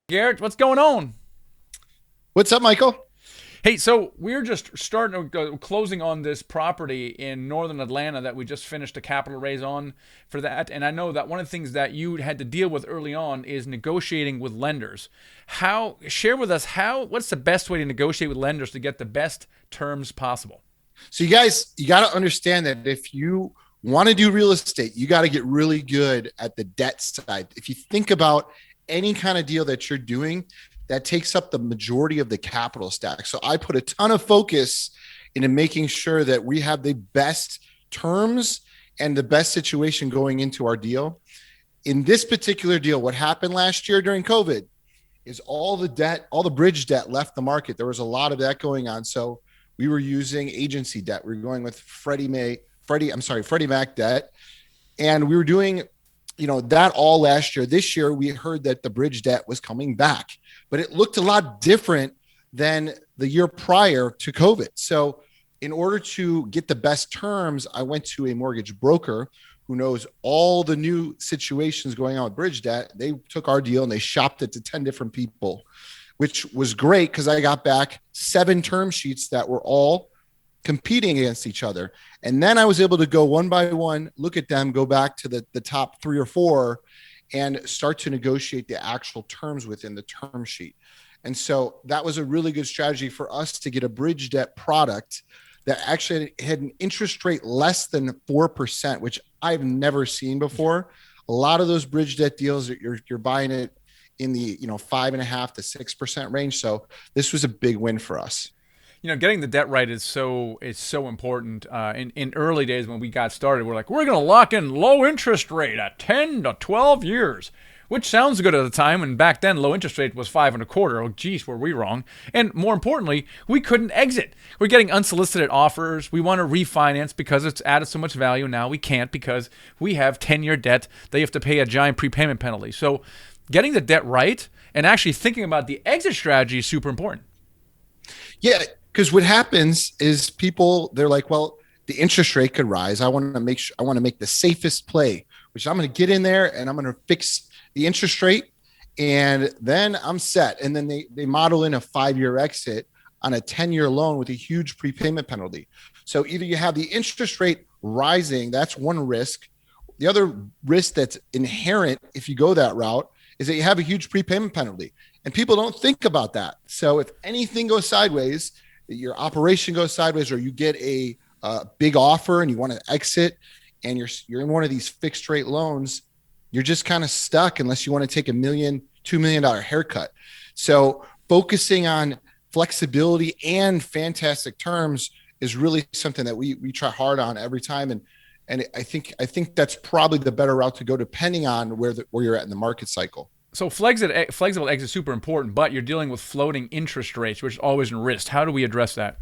Garrett, what's going on? What's up, Michael? Hey, so we're just starting to closing on this property in northern Atlanta that we just finished a capital raise on for that. And I know that one of the things that you had to deal with early on is negotiating with lenders. Share with us what's the best way to negotiate with lenders to get the best terms possible? So, you guys, you got to understand that if you want to do real estate, you got to get really good at the debt side. If you think about any kind of deal that you're doing, that takes up the majority of the capital stack. So, I put a ton of focus into making sure that we have the best terms and the best situation going into our deal. In this particular deal, what happened last year during COVID is all the debt, all the bridge debt left the market. There was a lot of that going on. So we were using agency debt. We were going with Freddie Mac debt. And we were doing, that all last year. This year, we heard that the bridge debt was coming back, but it looked a lot different than the year prior to COVID. So in order to get the best terms, I went to a mortgage broker who knows all the new situations going on with bridge debt. They took our deal and they shopped it to 10 different people, which was great because I got back 7 term sheets that were all competing against each other. And then I was able to go one by one, look at them, go back to the top 3 or 4 and start to negotiate the actual terms within the term sheet. And so that was a really good strategy for us to get a bridge debt product that actually had an interest rate less than 4%, which I've never seen before. A lot of those bridge debt deals, you're buying it in the 5.5 to 6% range. So this was a big win for us. Getting the debt right is so important. In early days when we got started, we're like, we're going to lock in low interest rate at 10 to 12 years, which sounds good at the time. And back then, low interest rate was 5.25. Oh, geez, were we wrong? And more importantly, we couldn't exit. We're getting unsolicited offers. We want to refinance because it's added so much value. Now we can't because we have 10-year debt. They have to pay a giant prepayment penalty. So getting the debt right and actually thinking about the exit strategy is super important. Yeah, because what happens is people, they're like, well, the interest rate could rise. I want to make the safest play, which I'm going to get in there and I'm going to fix the interest rate and then I'm set. And then they model in a 5-year exit on a 10-year loan with a huge prepayment penalty. So either you have the interest rate rising, that's one risk. The other risk that's inherent if you go that route is that you have a huge prepayment penalty. And people don't think about that. So if anything goes sideways, your operation goes sideways, or you get a big offer and you want to exit, and you're in one of these fixed rate loans, you're just kind of stuck unless you want to take $2 million haircut. So focusing on flexibility and fantastic terms is really something that we try hard on every time. And I think that's probably the better route to go depending on where you're at in the market cycle. So flexible exit is super important, but you're dealing with floating interest rates, which is always in risk. How do we address that?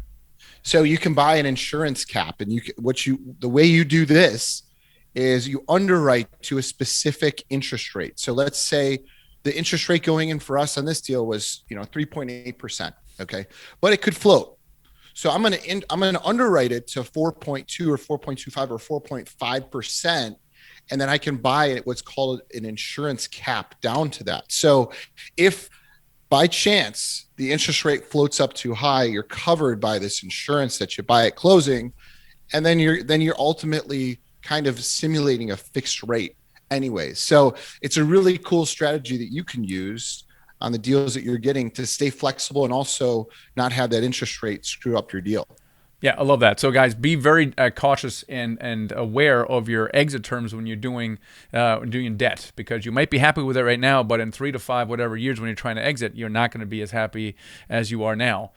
So you can buy an insurance cap, and the way you do this is you underwrite to a specific interest rate. So let's say the interest rate going in for us on this deal was 3.8%. Okay, but it could float. So I'm gonna underwrite it to 4.2 or 4.25 or 4.5%, and then I can buy it what's called an insurance cap down to that. So if by chance the interest rate floats up too high, you're covered by this insurance that you buy at closing, and then you're ultimately kind of simulating a fixed rate anyway. So it's a really cool strategy that you can use on the deals that you're getting to stay flexible and also not have that interest rate screw up your deal. Yeah, I love that. So, guys, be very cautious and aware of your exit terms when you're doing debt, because you might be happy with it right now, but in 3 to 5 whatever years when you're trying to exit, you're not going to be as happy as you are now.